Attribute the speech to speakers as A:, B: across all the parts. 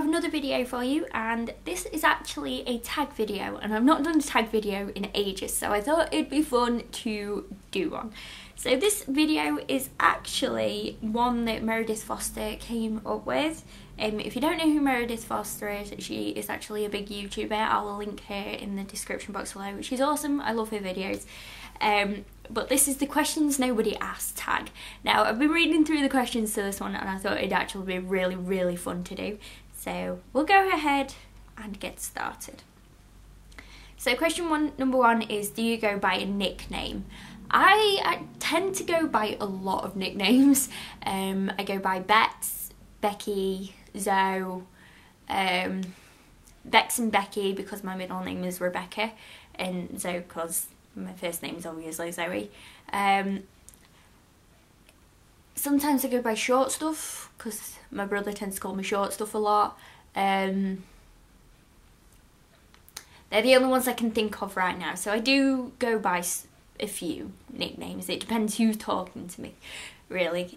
A: have another video for you, and this is actually a tag video, and I've not done a tag video in ages, so I thought it'd be fun to do one. So this video is actually one that Meredith Foster came up with. If you don't know who Meredith Foster is, she is actually a big YouTuber. I'll link her in the description box below. She's awesome, I love her videos. But this is the questions nobody asked tag. Now, I've been reading through the questions to this one, and I thought it'd actually be really, really fun to do. So we'll go ahead and get started. So number one is, do you go by a nickname? I tend to go by a lot of nicknames. I go by Bex, Becky, Zoe, Bex and Becky because my middle name is Rebecca, and Zoe because my first name is obviously Zoe. Sometimes I go by short stuff because my brother tends to call me short stuff a lot. They're the only ones I can think of right now, so I do go by a few nicknames. It depends who's talking to me, really.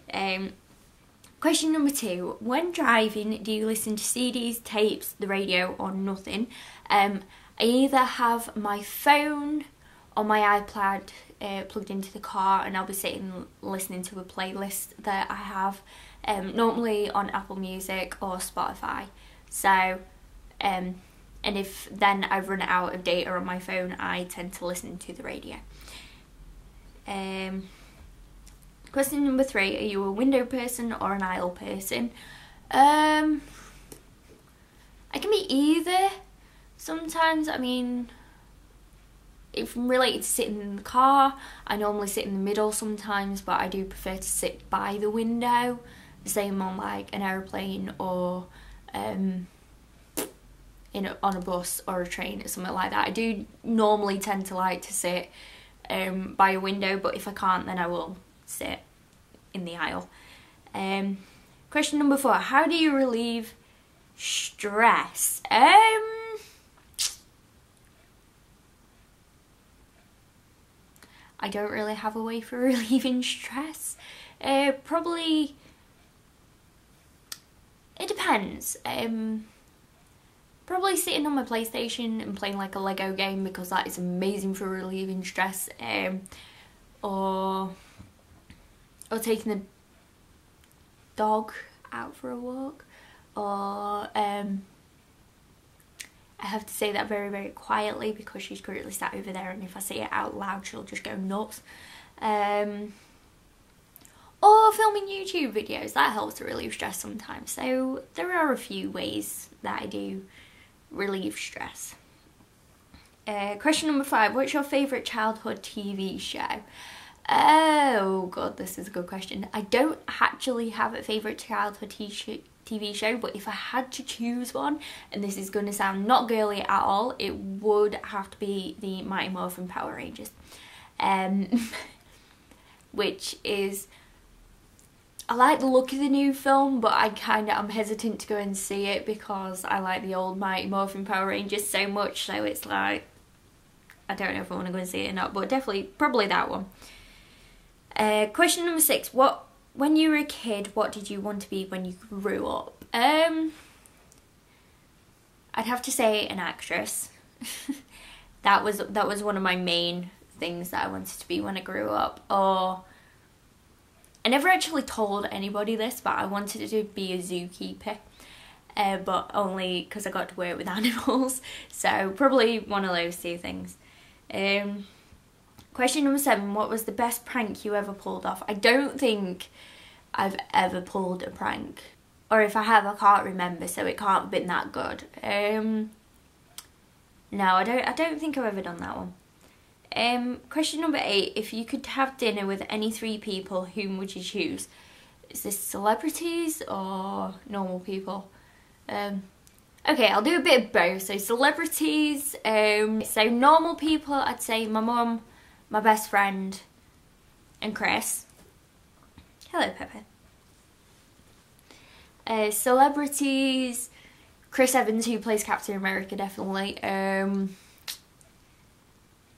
A: Question number two, when driving, do you listen to CDs, tapes, the radio, or nothing? I either have my phone or my iPad plugged into the car, and I'll be sitting listening to a playlist that I have, normally on Apple Music or Spotify. So, and if then I've run out of data on my phone, I tend to listen to the radio. Question number three, are you a window person or an aisle person? I can be either. Sometimes, I mean, if I'm related to sitting in the car, I normally sit in the middle sometimes, but I do prefer to sit by the window. The same on like an aeroplane or on a bus or a train or something like that. I do normally tend to like to sit by a window, but if I can't, then I will sit in the aisle. Question number four, how do you relieve stress? I don't really have a way for relieving stress. Probably, it depends. Probably sitting on my PlayStation and playing like a Lego game, because that is amazing for relieving stress. Or taking the dog out for a walk. Or I have to say that very, very quietly because she's currently sat over there, and if I say it out loud she'll just go nuts. Or filming YouTube videos, that helps to relieve stress sometimes. So there are a few ways that I do relieve stress. Question number five, what's your favourite childhood TV show? Oh god, this is a good question. I don't actually have a favourite childhood TV show, but if I had to choose one, and this is going to sound not girly at all, it would have to be the Mighty Morphin Power Rangers. Which is, I like the look of the new film, but I'm hesitant to go and see it because I like the old Mighty Morphin Power Rangers so much, so it's like, I don't know if I want to go and see it or not, but definitely, probably that one. Question number six, when you were a kid, what did you want to be when you grew up? I'd have to say an actress. that was one of my main things that I wanted to be when I grew up. Or I never actually told anybody this, but I wanted to be a zookeeper. But only because I got to work with animals. So probably one of those two things. Question number seven, what was the best prank you ever pulled off? I don't think I've ever pulled a prank. Or if I have, I can't remember, so it can't have been that good. No, I don't think I've ever done that one. Question number eight, if you could have dinner with any three people, whom would you choose? Is this celebrities or normal people? Okay, I'll do a bit of both. So celebrities, so normal people, I'd say my mum, my best friend, and Chris. Hello, Pepper. Celebrities, Chris Evans, who plays Captain America, definitely. Who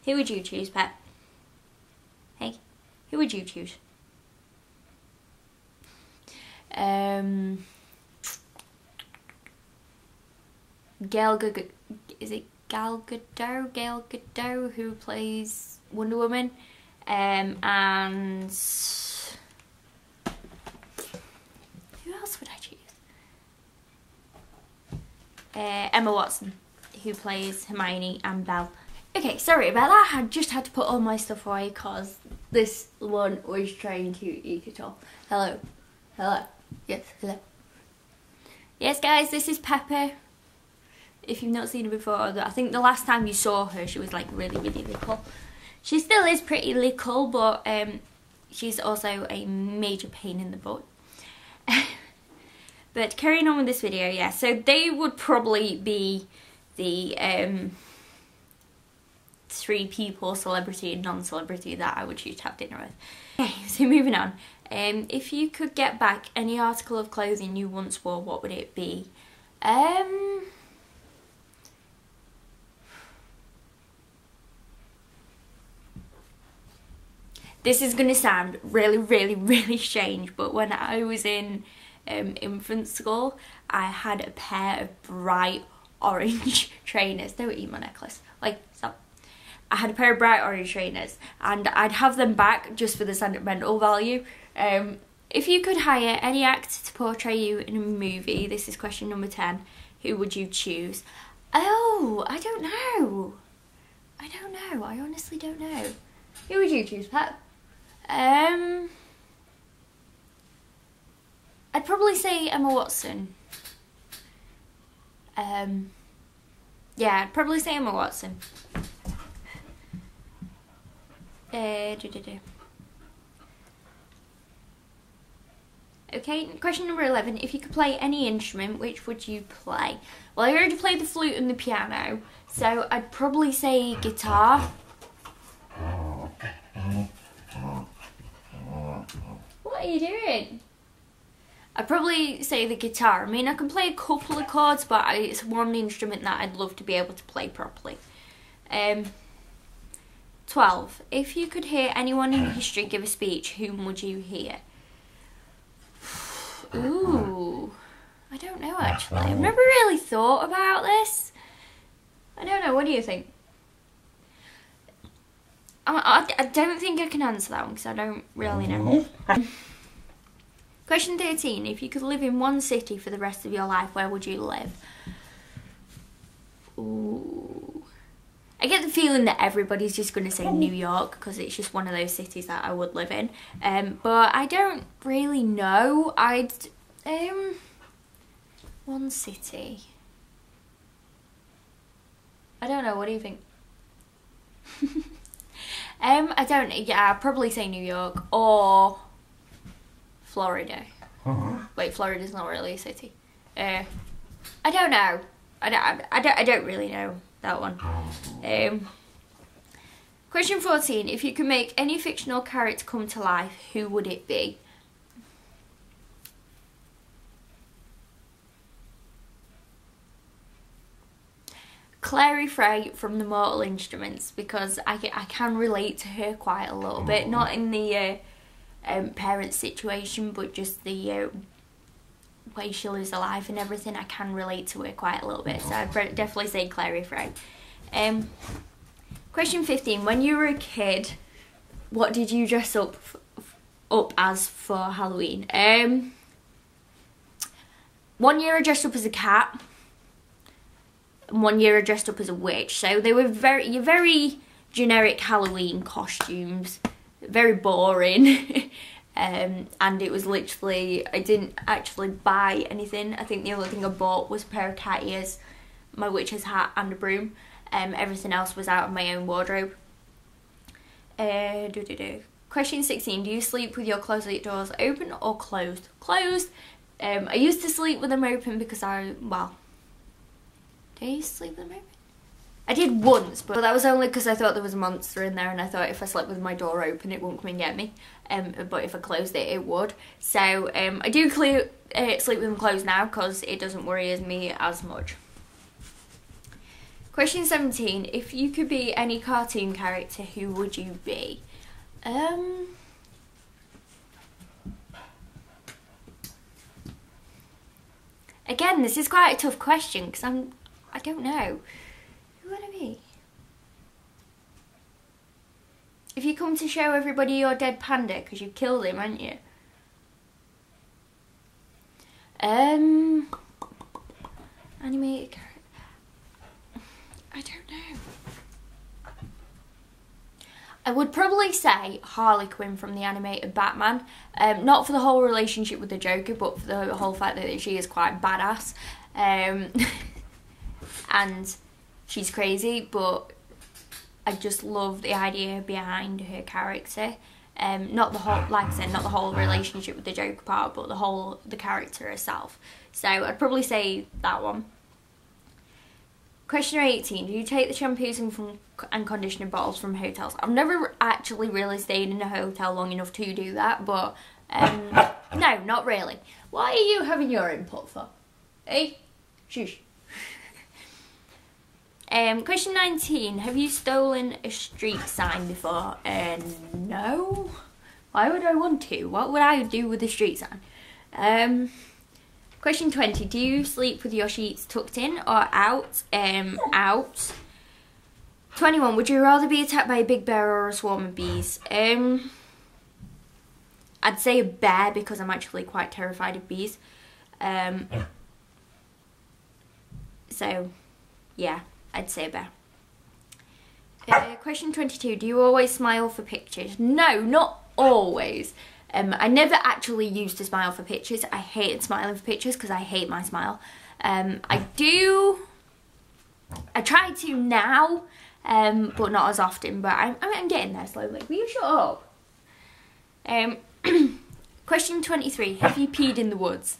A: would you choose, Pep? Hey, who would you choose? is it Gal Gadot, who plays Wonder Woman, and who else would I choose? Emma Watson, who plays Hermione and Belle. Okay, sorry about that. I just had to put all my stuff away because this one was trying to eat it all. Hello. Hello. Yes, hello. Yes, guys, this is Pepper. If you've not seen her before, I think the last time you saw her, she was like really, really little. She still is pretty little, but she's also a major pain in the butt. But carrying on with this video, yeah, so they would probably be the 3 people, celebrity and non-celebrity, that I would choose to have dinner with. Okay, so moving on. If you could get back any article of clothing you once wore, what would it be? This is going to sound really, really, really strange, but when I was in infant school, I had a pair of bright orange trainers. Don't eat my necklace. Like, stop. I had a pair of bright orange trainers, and I'd have them back just for the sentimental value. If you could hire any actor to portray you in a movie, this is question number 10, who would you choose? Oh, I don't know. I don't know. I honestly don't know. Who would you choose, Pat? I'd probably say Emma Watson. Yeah, I'd probably say Emma Watson. Okay, question number 11. If you could play any instrument, which would you play? Well, I already played the flute and the piano, so I'd probably say guitar. What are you doing? I'd probably say the guitar. I mean, I can play a couple of chords, but it's one instrument that I'd love to be able to play properly. 12. If you could hear anyone in history give a speech, whom would you hear? Ooh, I don't know actually. I've never really thought about this. I don't know, what do you think? I don't think I can answer that one because I don't really know. Question 13. If you could live in one city for the rest of your life, where would you live? Ooh. I get the feeling that everybody's just going to say New York because it's just one of those cities that I would live in. But I don't really know. One city. I don't know. What do you think? I don't. Yeah, I'd probably say New York or Florida. Wait, Florida's not really a city. I don't know. I don't really know that one. Question 14. If you could make any fictional character come to life, who would it be? Clary Frey from the Mortal Instruments, because I can relate to her quite a little bit. Not in the parent situation, but just the way she lives her life and everything. I can relate to her quite a little bit, so I'd definitely say Clary Frey. Question 15. When you were a kid, what did you dress up as for Halloween? 1 year I dressed up as a cat, and 1 year I dressed up as a witch. So they were very generic Halloween costumes, very boring. And it was literally, I didn't actually buy anything. I think the only thing I bought was a pair of cat ears, my witch's hat and a broom. Everything else was out of my own wardrobe. Question 16. Do you sleep with your closet doors open or closed? Closed. I used to sleep with them open because did I used to sleep with them open? I did once, but that was only because I thought there was a monster in there and I thought if I slept with my door open it wouldn't come and get me. But if I closed it, it would. So I do sleep with them closed now because it doesn't worry me as much. Question 17. If you could be any cartoon character, who would you be? Again, this is quite a tough question because don't know. Who would it be? If you come to show everybody your dead panda, because you killed him, haven't you? Animated character. I don't know. I would probably say Harley Quinn from the animated Batman. Not for the whole relationship with the Joker, but for the whole fact that she is quite badass. And she's crazy, but I just love the idea behind her character. Not the whole, like I said, not the whole relationship with the Joker part, but the character herself. So I'd probably say that one. Question 18. Do you take the shampoos and conditioner bottles from hotels? I've never actually really stayed in a hotel long enough to do that, but no, not really. What are you having your input for? Eh? Shush. Question 19. Have you stolen a street sign before? No. Why would I want to? What would I do with a street sign? Question 20. Do you sleep with your sheets tucked in or out? Out. 21. Would you rather be attacked by a big bear or a swarm of bees? I'd say a bear because I'm actually quite terrified of bees. So, yeah, I'd say a bear. Question 22. Do you always smile for pictures? No, not always. I never actually used to smile for pictures. I hated smiling for pictures because I hate my smile. I try to now, but not as often. But I'm getting there slowly. Will you shut up? Question 23. Have you peed in the woods?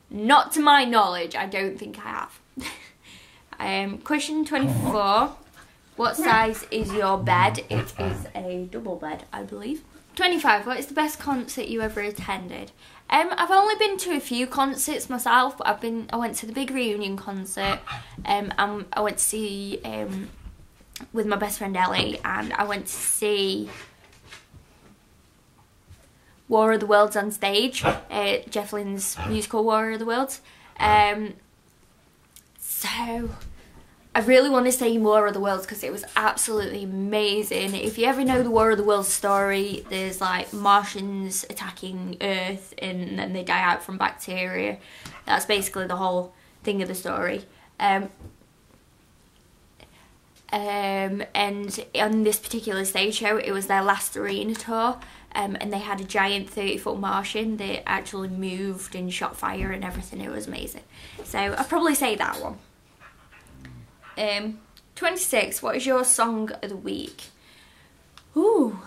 A: Not to my knowledge. I don't think I have. Question 24. What size is your bed? It is a double bed, I believe. 25. What is the best concert you ever attended? I've only been to a few concerts myself, but I went to the big reunion concert. I went to see with my best friend Ellie, and I went to see War of the Worlds on stage, Jeff Lynne's musical War of the Worlds. So I really want to say War of the Worlds because it was absolutely amazing. If you ever know the War of the Worlds story, there's like Martians attacking Earth and then they die out from bacteria. That's basically the whole thing of the story. And on this particular stage show, it was their last arena tour, and they had a giant 30-foot Martian that actually moved and shot fire and everything. It was amazing. So I'd probably say that one. 26. What is your song of the week? Ooh,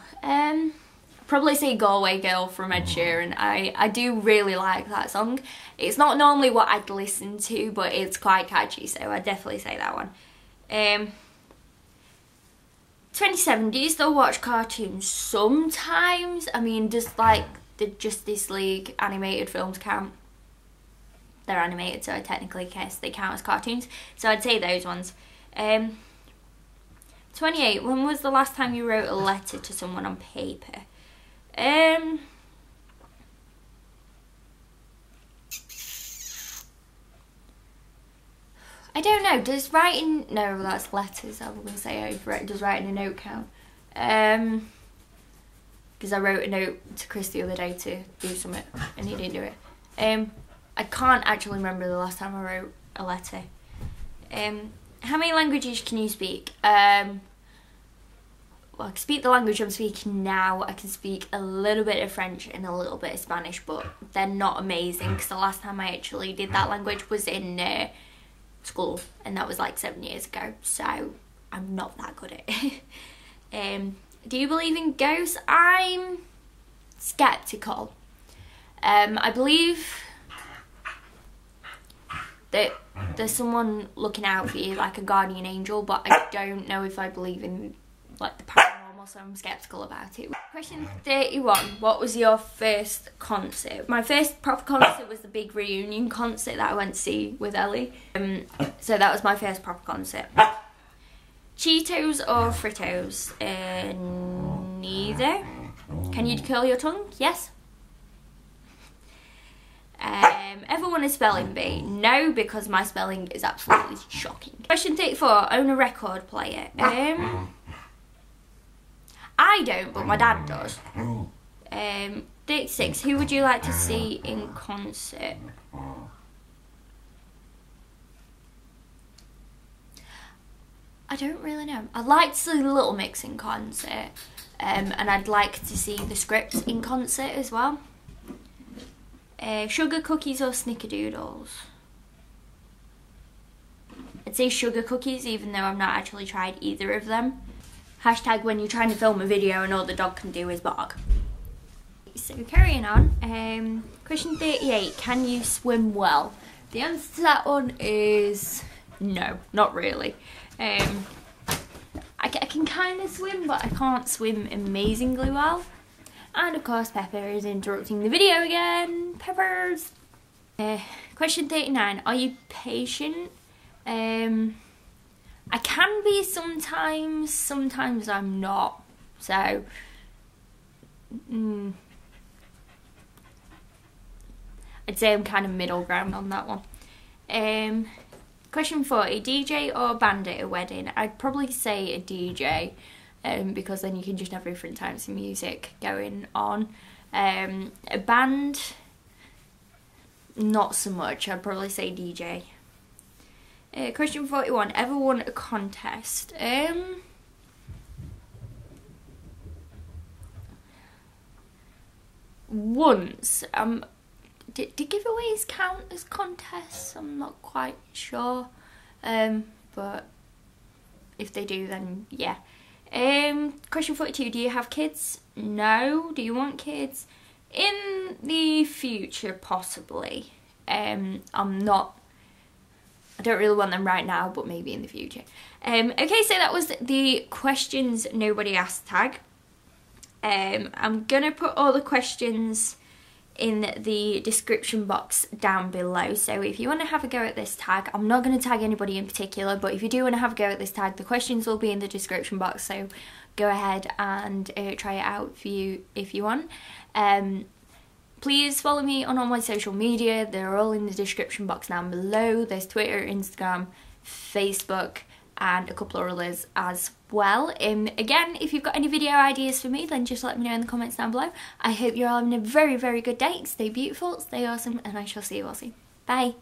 A: probably say Galway Girl from Ed Sheeran. I do really like that song. It's not normally what I'd listen to, but it's quite catchy, so I'd definitely say that one. 27. Do you still watch cartoons? Sometimes. I mean, does like the Justice League animated films count? They're animated, so I technically guess they count as cartoons. So I'd say those ones. 28. When was the last time you wrote a letter to someone on paper? I don't know. Does writing... No, that's letters. I was going to say does writing a note count? Because I wrote a note to Chris the other day to do something and he didn't do it. I can't actually remember the last time I wrote a letter. How many languages can you speak? Well, I can speak the language I'm speaking now. I can speak a little bit of French and a little bit of Spanish, but they're not amazing because the last time I actually did that language was in school, and that was like 7 years ago, so I'm not that good at it. Do you believe in ghosts? I'm skeptical. I believe that there's someone looking out for you, like a guardian angel, but I don't know if I believe in like the paranormal, so I'm skeptical about it. Question 31. What was your first concert? My first proper concert was the big reunion concert that I went to see with Ellie. So that was my first proper concert. Cheetos or Fritos? Neither. Can you curl your tongue? Yes. Ever won a spelling bee? No, because my spelling is absolutely shocking. Question 34. Own a record player? I don't, but my dad does. 36. Who would you like to see in concert? I don't really know. I'd like to see Little Mix in concert. And I'd like to see the Script in concert as well. Sugar cookies or snickerdoodles? I'd say sugar cookies, even though I've not actually tried either of them. Hashtag when you're trying to film a video and all the dog can do is bark. So carrying on, question 38, can you swim well? The answer to that one is no, not really. I can kind of swim, but I can't swim amazingly well. And of course Pepper is interrupting the video again. Peppers! Question 39, are you patient? I can be sometimes I'm not. So, I'd say I'm kind of middle ground on that one. Question 40, DJ or band at a wedding? I'd probably say a DJ, because then you can just have different types of music going on. A band, not so much. I'd probably say DJ. Question 41, ever won a contest? Once. Did giveaways count as contests? I'm not quite sure. But if they do, then yeah. Question 42, do you have kids? No. Do you want kids? In the future, possibly. I don't really want them right now, but maybe in the future. Okay, so that was the questions nobody asked tag. I'm gonna put all the questions in the description box down below, so if you want to have a go at this tag, I'm not going to tag anybody in particular, but if you do want to have a go at this tag, the questions will be in the description box, so go ahead and try it out for you if you want. Please follow me on all my social media. They're all in the description box down below. There's Twitter, Instagram, Facebook, and a couple of others as well. Again, if you've got any video ideas for me, then just let me know in the comments down below. I hope you're all having a very, very good day. Stay beautiful, stay awesome, and I shall see you all soon. Bye.